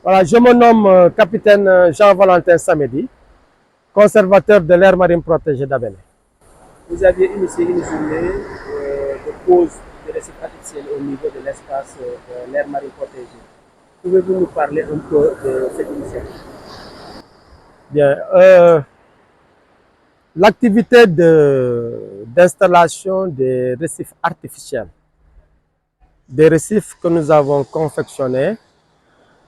Voilà, je me nomme capitaine Jean-Valentin Samedi, conservateur de l'aire marine protégée d'Abéné. Vous aviez initié une journée de pause de récifs artificiels au niveau de l'espace de l'aire marine protégée. Pouvez-vous nous parler un peu de cette initiative? Bien, l'activité d'installation des récifs artificiels, des récifs que nous avons confectionnés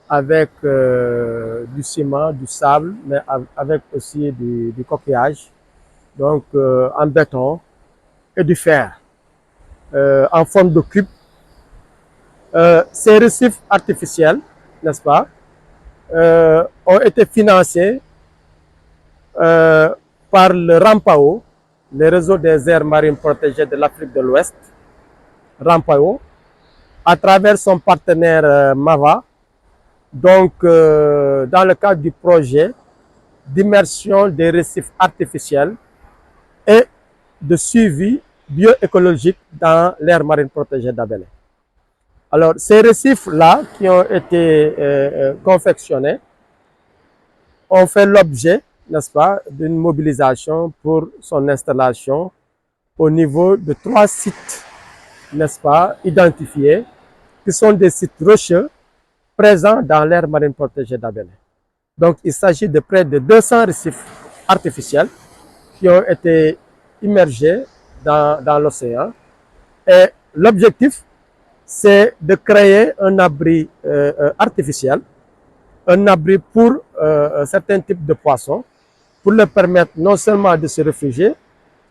avec du ciment, du sable, mais avec aussi du coquillage, donc en béton et du fer en forme de cube. Ces récifs artificiels, n'est-ce pas, ont été financés euh, par le RAMPAO, le réseau des aires marines protégées de l'Afrique de l'Ouest, RAMPAO, à travers son partenaire MAVA, donc dans le cadre du projet d'immersion des récifs artificiels et de suivi bioécologique dans l'aire marine protégée d'Abéné. Alors, ces récifs-là qui ont été confectionnés ont fait l'objet, n'est-ce pas, d'une mobilisation pour son installation au niveau de 3 sites, n'est-ce pas, identifiés, qui sont des sites rocheux présents dans l'aire marine protégée d'Abéné. Donc, il s'agit de près de 200 récifs artificiels qui ont été immergés dans l'océan. Et l'objectif, c'est de créer un abri artificiel, un abri pour certains types de poissons, pour leur permettre non seulement de se réfugier,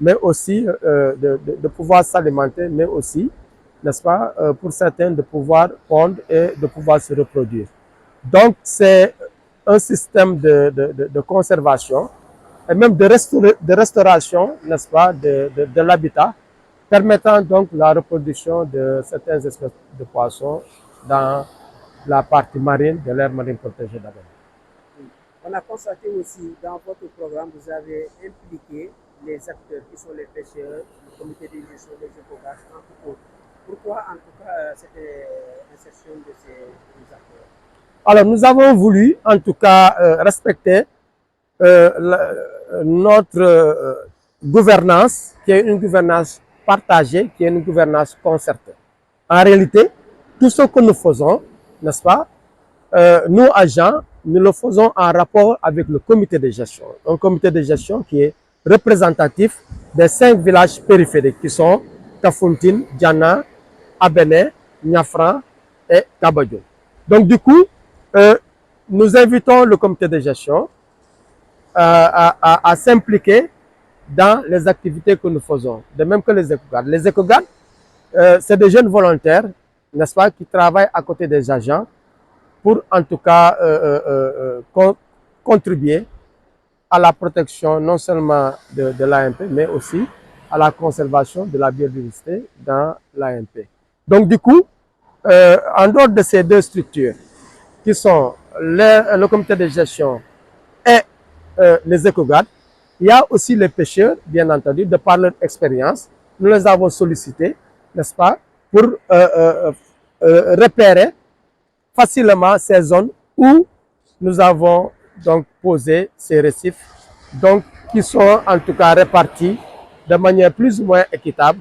mais aussi de pouvoir s'alimenter, mais aussi, n'est-ce pas, pour certains de pouvoir pondre et de pouvoir se reproduire. Donc, c'est un système de conservation et même de restauration, n'est-ce pas, de l'habitat, permettant donc la reproduction de certaines espèces de poissons dans la partie marine de l'aire marine protégée d'Abel. On a constaté aussi dans votre programme, vous avez impliqué les acteurs qui sont les pêcheurs, le comité de gestion des écogages, entre autres. Pourquoi en tout cas cette insertion de ces acteurs? Alors, nous avons voulu, en tout cas, respecter notre gouvernance, qui est une gouvernance partagée, qui est une gouvernance concertée. En réalité, tout ce que nous faisons, n'est-ce pas, nous, agents, nous le faisons en rapport avec le comité de gestion. Un comité de gestion qui est représentatif des 5 villages périphériques qui sont Kafountine, Diana, Abéné, Niafran et Kabadjo. Donc, du coup, nous invitons le comité de gestion à s'impliquer dans les activités que nous faisons, de même que les éco-gardes. Les éco-gardes, c'est des jeunes volontaires, n'est-ce pas, qui travaillent à côté des agents pour en tout cas contribuer à la protection non seulement de l'AMP, mais aussi à la conservation de la biodiversité dans l'AMP. Donc du coup, en dehors de ces deux structures, qui sont le comité de gestion et les éco-gardes, il y a aussi les pêcheurs, bien entendu, de par leur expérience. Nous les avons sollicités, n'est-ce pas, pour repérer facilement ces zones où nous avons donc posé ces récifs, donc qui sont en tout cas répartis de manière plus ou moins équitable,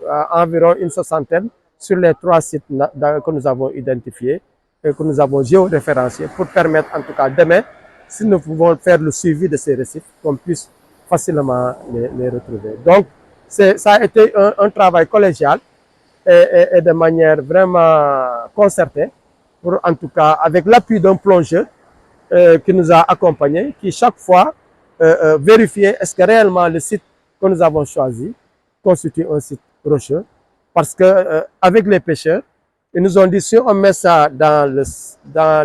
à environ une soixantaine sur les 3 sites que nous avons identifiés et que nous avons géoréférenciés pour permettre en tout cas demain, si nous pouvons faire le suivi de ces récifs, qu'on puisse facilement les retrouver. Donc, ça a été un travail collégial et de manière vraiment concertée, pour, en tout cas avec l'appui d'un plongeur qui nous a accompagnés, qui chaque fois vérifiait est-ce que réellement le site que nous avons choisi constitue un site rocheux. Parce que avec les pêcheurs, ils nous ont dit si on met ça dans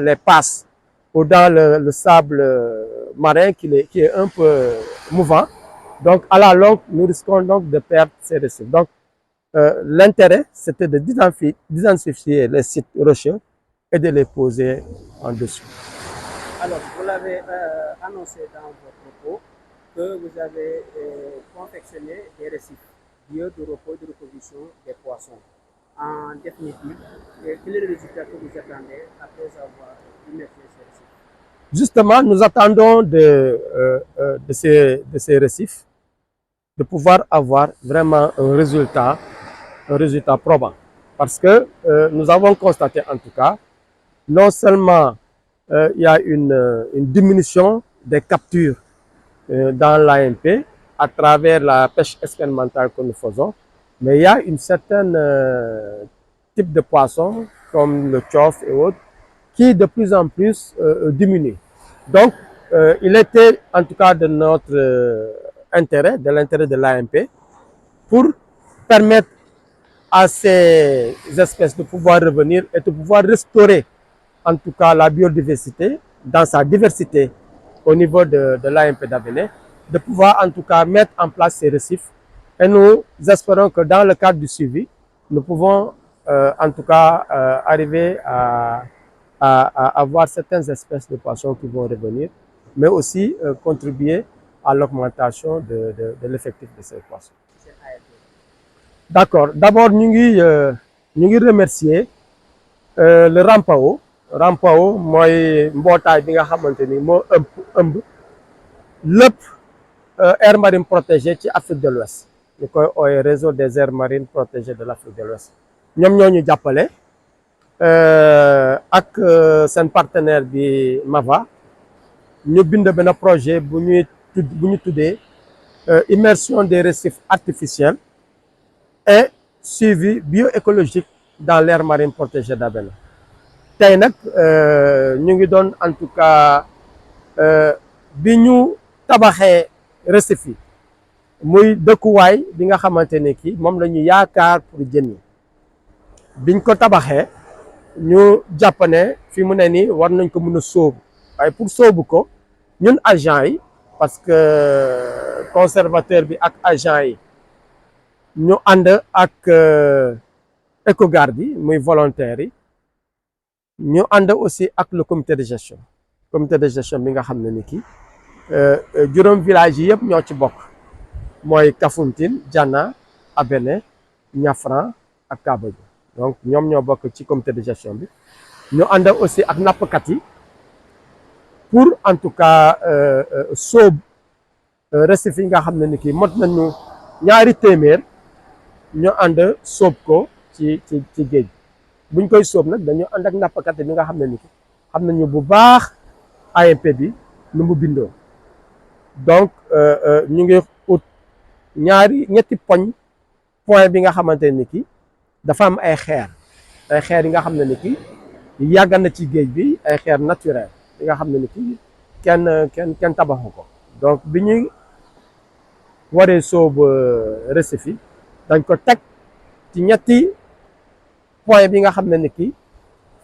les passes ou dans le sable marin qui est un peu mouvant, donc à la longue, nous risquons donc de perdre ces récifs. Donc l'intérêt, c'était d'identifier les sites rocheux et de les poser en dessous. Alors, vous l'avez annoncé dans vos propos que vous avez confectionné des récifs lieux de repos et de reproduction des poissons. En définitive, quel est le résultat que vous attendez après avoir immerger ces récifs? Justement, nous attendons de ces récifs de pouvoir avoir vraiment un résultat probant. Parce que nous avons constaté en tout cas, non seulement il y a une diminution des captures dans l'AMP à travers la pêche expérimentale que nous faisons, mais il y a une certaine type de poisson comme le tchof et autres qui de plus en plus diminue. Donc, il était en tout cas de notre intérêt, de l'intérêt de l'AMP, pour permettre à ces espèces de pouvoir revenir et de pouvoir restaurer en tout cas la biodiversité dans sa diversité au niveau de l'AMP d'Abéné, de pouvoir en tout cas mettre en place ces récifs. Et nous espérons que dans le cadre du suivi, nous pouvons en tout cas arriver à avoir certaines espèces de poissons qui vont revenir, mais aussi contribuer à l'augmentation de l'effectif de ces poissons. D'accord. D'abord, nous remercier le Rampao. Rampao mooy mbootaay bi nga xamante ni moo ëmb lépp aire marine protégée ci Afrique de l'Ouest ñu koy ooyee réseau des aires marines protégées de l'Afrique de l'Ouest ñoom ñoo ñu jàppale ak seen partenaire bi MAVA ñu bind benn projet bu ñu tuddee immersion des récifs artificiels et suivi bioécologique dans l'aire marine protégée d'Abéné. tey nag ñu ngi doon en tout cas bi ñu tabaxee récif yi muy dëkkuwaay bi nga xamante ne kii moom la ñu yaakaar pour jën yi biñ ko tabaxee ñu jàpp ne fi mu ne nii war nañ ko mën a sóobu waaye pour sóobu ko ñun agent yi parce que conservateur bi ak agent yi ñu ànd ak écogarde yi muy volontaires yi ñu ànd aussi ak le comité de gestion bi nga xam ne ni kii juróom village yi yëpp ñoo ci bokk mooy Kafountine Diana Abéné Niafran ak Kabadji donc ñoom ñoo bokk ci comité de gestion bi ñu ànd aussi ak nappkat yi pour en tout cas sóob récif yi nga xam ne ni kii mot nañu 200 téeméer ñu ànd sóob ko ci géej buñ koy sóob nag dañu ànd ak nappkat bi nga xam ne ni ki xam nañu bu baax AMP bi nu mu bindoo donc ñu ngi ut ñetti point bi nga xamante ni ki dafa am ay xeer yi nga xam ne ni ki yàgg na ci géej bi ay xeer naturel yi nga xam ne ni ki kenn tabaxu ko donc bi ñuy waree sóob récif yi dañ ko teg ci ñetti point bi nga xam ne ni ki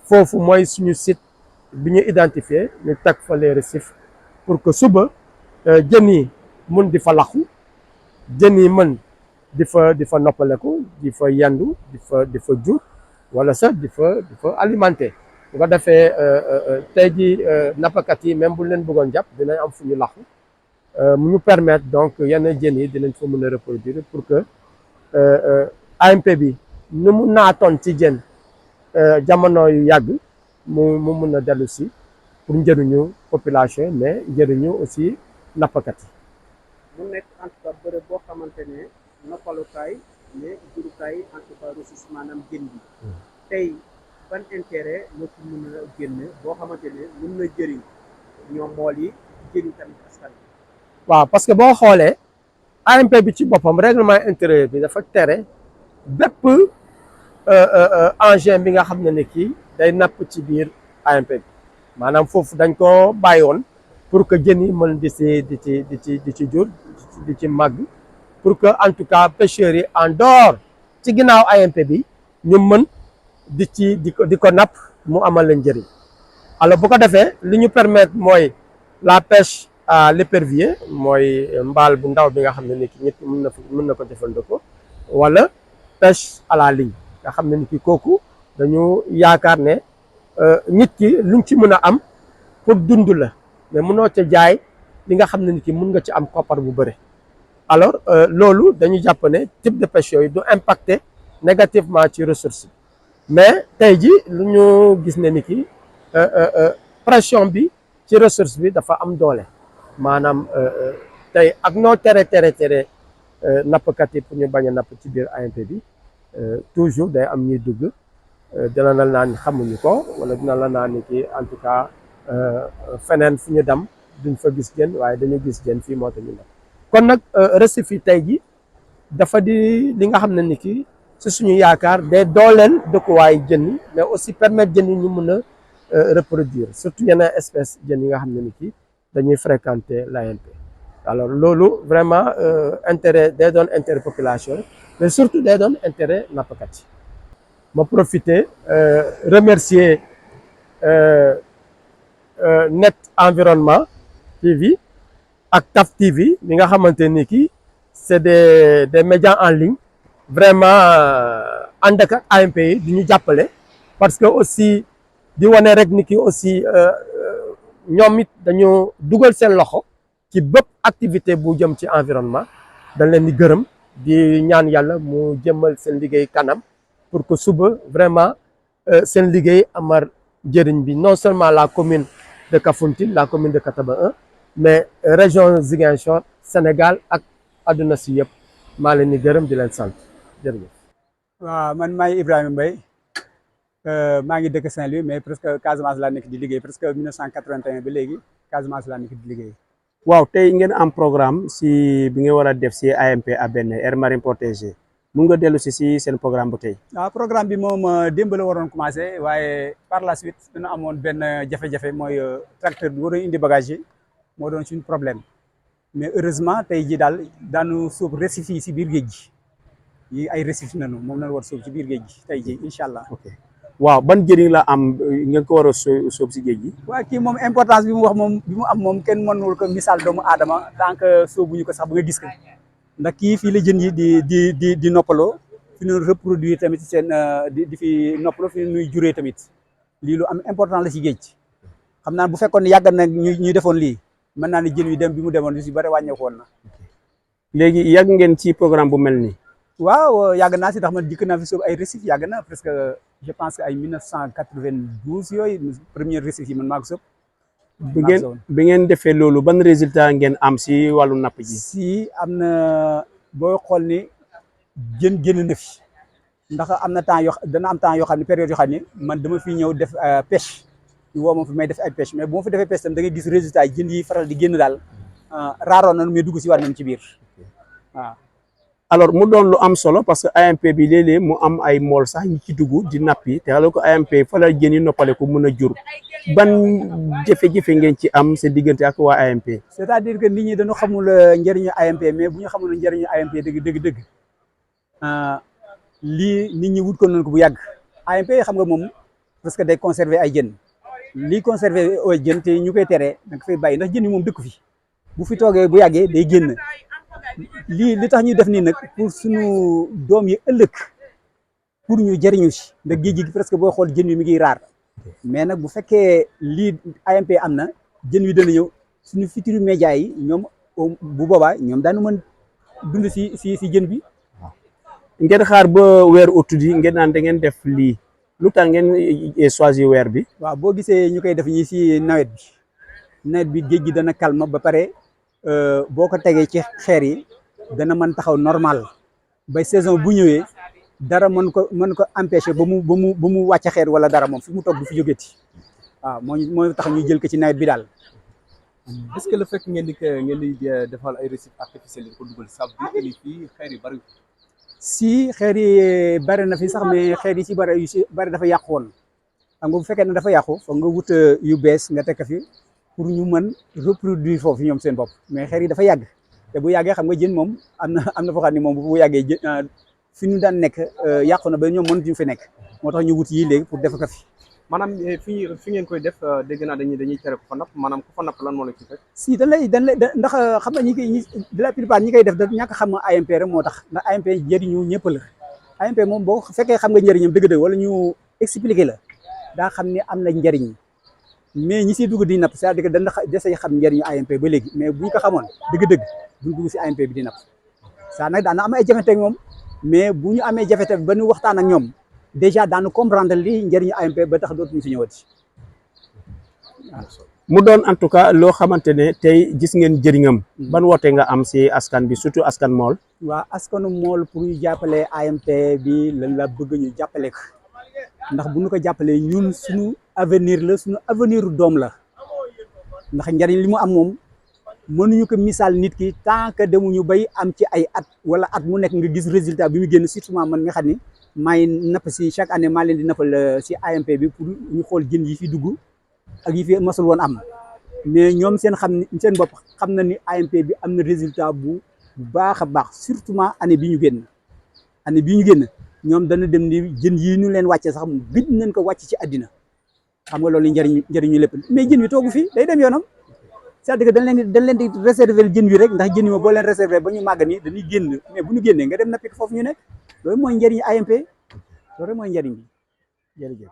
foofu mooy suñu site bi ñu identifié ñu teg fa les récifs pour que suba jën yi mun di fa laxu jën yi mën di fa noppaleku di fa yendu di fa jur wala sax di fa alimenter bu ko defee tey ji nappakat yi même bu leen bëggoon jàpp dinañ am fu ñu laxu mu ñu permettre donc yenn jën yi dinañ fa mën a reproduire pour que AMP bi nu mu naatoon ci jën jamono yu yàgg mu mun a dellu si pour njëriñu population mais njëriñu aussi nappkat yi. mu nekk en tout cas bërëb boo xamante ne noppalukaay mais jurukaay en tout cas ressource maanaam jën bi tey ban intérêt moo ci mën a génn boo xamante ne mën na jëriñ ñoom mool yi jëriñ tamit askan bi. waaw parce que boo xoolee AMP bi ci boppam règlement intérieur bi dafa tere bépp engin bi nga xam ne ni kii day napp ci biir AMP bi maanaam foofu dañ ko bàyyi woon pour que jën yi mën di ci jur di ci màgg pour que en tout cas pêcheurs yi en dehors ci ginnaaw AMP bi ñu mën di ko napp mu amal leen njëriñ alors bu ko defee li ñu permettre mooy la pêche à l'épervier mooy mbaal bu ndaw bi nga xam ne ni ki nit mën na ko jëfandikoo wala pêche à la ligne nga xam ne ni ki kooku dañu yaakaar ne nit ki luñ ci mën a am pour dund la mais mënoo ca jaay li nga xam ne ni ki mën nga ci am koppar bu bëri alors loolu dañu jàpp ne type de pêche yooyu du impacter négativement ci ressources mais tey ji lu ñu gis ne ni ki pression bi ci ressource bi dafa am doole maanaam tey ak noo tere nappkat yi pour ñu bañ a napp ci biir AMP bi toujours day am ñuy dugg dina la naan xamuñu ko wala dina la naan ni ki en tout cas feneen fu ñu dem duñ fa gis jën waaye dañu gis jën fii moo tax ñu napp kon nag récif yi tey ji dafa di li nga xam ne ni ki si suñu yaakaar day dooleel dëkkuwaay jën yi mais aussi permettre jën yi ñu mun a reproduire surtout yeneen espèce jën yi nga xam ne ni ki dañuy fréquenter l'AMP alors loolu vraiment intérêt day doon intérêt population mais surtout day doon intérêt nappkat yi ma profiter remercier Net Environnement TV ak TAF TV mi nga xamante ni ki c'est des médias en ligne vraiment ànd ak AMP yi di ñu jàppale parce que aussi di wane rek ni ki aussi ñoom it dañu dugal seen loxo ci bépp activité bu jëm ci environnement dañ leen di gërëm di ñaan yàlla mu jëmmal seen liggéey kanam pour que suba vraiment seen liggéey amar njëriñ bi non seulement la commune de Kafountine la commune de Kataba 1 mais région Ziguinchor Sénégal ak àdduna si yëpp maa leen di gërëm di leen sant jërëjëf. waaw man maay Ibrahima Mbaye maa ngi dëkk Saint-Louis mais presque Casamance laa nekk di liggéey presque 1981 ba léegi Casamance laa nekk di liggéey. waaw tey ngeen am programme si bi nga war a def si AMP Abene aire marine protégée mun nga dellu si seen programme bu tey. waaw programme bi moom démb la waroon commencé waaye par la suite dina amoon benn jafe-jafe mooy tracteur bi waroon indi bagage yi moo doon suñu problème mais heureusement tey ji daal daanu sóob récif yi si biir géej gi yi ay récif nanu moom lañ war sóob ci biir géej gi tey ji incha allah. ok waaw ban njëriñ la am ngeen ko war a sóob si géej gi. waaw kii moom importance bi mu wax moom bi mu am moom kenn mënul ko misaal doomu aadama tant que sóobuñu ko sax ba nga gis ko ndax kii fii la jën yi di noppaloo fi ñu reproduire tamit seen di fi noppaloo fi ñuy juree tamit lii lu am important la si géej xam naa bu fekkoon yàgg na ñuy defoon lii mën naa ne jën wi dem bi mu demoon lu si bëri wàññeeku woon na. léegi yàgg ngeen ci programme bu mel nii. waaw yàgg naa si ndax man dikk naa fi sóob ay récif yàgg na presque je pense que ay 1992 yooyu premier récif yi man maa ko sóob. bi ngeen defee loolu ban résultat ngeen am si wàllu napp ji. si am na boo xool ni jën génn na fi ndax am na temps dana am temps yoo xam ne période yoo xam ne man dama fi ñëw def pêche ñu woo ma fi may def ay pêche mais bu ma fi defee pêche tam da ngay gis résultat yi jën yi faral di génn daal raaroon na mais dugg si war nañ ci biir waaw. alors mu doon lu am solo parce que AMP bi léeg-léeg mu am ay mool sax ñi ci dugg di nappi te alors que AMP fa la jën yi noppale ko mën a jur ban jafe-jafe ngeen ci am sa diggante ak waa AMP. c'est-à-dire que nit ñi dañu xamul njëriñu AMP mais bu ñu xamul njëriñu AMP dëgg lii nit ñi wut ko nañ ko bu yàgg AMP xam nga moom parce que day conserver ay jën lii conserver ay jën te ñu koy teree da nga fay bàyyi ndax jën yi moom dëkk fi bu fi toogee bu yàggee day génn. li tax ñuy def nii nag pour suñu doom yi ëllëg pour ñu jëriñu si ndax géej gi presque boo xool jën wi mi ngi raar mais nag bu fekkee lii AMP am na jën wi dana ñëw suñu futurs médias yi ñoom bu boobaa ñoom daanu mën dund si jën bi. ngeen xaar ba weer ut di ngeen naan da ngeen def lii lu tax ngeen choisir weer bi. waaw boo gisee ñu koy def ñii si nawet bi géej gi dana calme ba pare. boo ko tegee ci xeer yi dana mën taxaw normal ba saison bu ñëwee dara mën ko empêcher ba mu wàcc xeer wala dara moom fi mu toog du fi jógeti waaw moo tax ñu jël ko ci nawet bi daal. est-ce que le fait ngeen di defal ay récifs artificiels yi ko dugal sab bi ni fii xeer yi bari. si xeer yi bari na fi sax mais xeer yi si bari dafa yàqu woon xam nga bu fekkee ne dafa yàqu foog nga wut yu bees nga teg fi. pour ñu mën reproduire foofu ñoom seen bopp mais xeer yi dafa yàgg te bu yàggee xam nga jën moom am na foo xam ne moom bu yàggee fi ñu daan nekk yàqu na ba ñoom mënatuñu fi nekk moo tax ñu wut yi léegi pour def ko fi. maanaam fi ngeen koy def dégg naa dañuy tere ko fa napp maanaam ku fa napp lan moo la ci fekk. si dañ lay ndax xam nga de la plupart ñi koy def da ñàkk xam nga AMP rek moo tax ndax AMP njëriñu ñëpp la AMP moom boo fekkee xam nga njëriñam dëgg-dëgg wala ñu expliquer la daa xam ne am na njëriñ. mais ñi siy dugg di napp c'est-à-dire que dana desay xam njëriñu AMP ba léegi mais buñ ko xamoon dëgg-dëgg duñ dugg si AMP bi di napp saa nag daana am ay jafe-jafe ak moom mais bu ñu amee jafe-jafe ba ñu waxtaan ak ñoom déjà daanu comprendre li njëriñu AMP ba tax dootuñu si ñëwati. mu doon en tout cas loo xamante ne tey gis ngeen jëriñam. ban woote nga am si askan bi surtout askan mool. waa askanu mool pour ñu jàppale AMP bi lan la bëgg ñu jàppale ko ndax bu ñu ko jàppalee ñun suñu avenir la suñu avenir doom la ndax njariñ li mu am moom mënuñu ko misaal nit ki tant que demuñu bay am ci ay at wala at mu nekk nga gis résultat bi mu génn surtout man nga xam ni maay napp si chaque année maa leen di nappal si AMP bi pour ñu xool jën yi fi dugg ak yi fi masul woon am mais ñoom seen bopp xam na ni AMP bi am na résultat bu baax a baax surtout année bi ñu génn ñoom dana dem ni jën yi ñu leen wàcce sax gëj nañ ko wàcc ci àddina xam nga loolu njëriñu lépp mais jën wi toogu fii day dem yoonam c'est-à-dire que dañ leen di réserver jën wi rek ndax jën wi boo leen réserver ba ñu màgg ni dañuy génn mais bu ñu génnee nga dem nappi ko foofu ñu nekk loolu mooy njëriñu AMP loolu rek mooy njëriñ bi jërëjëf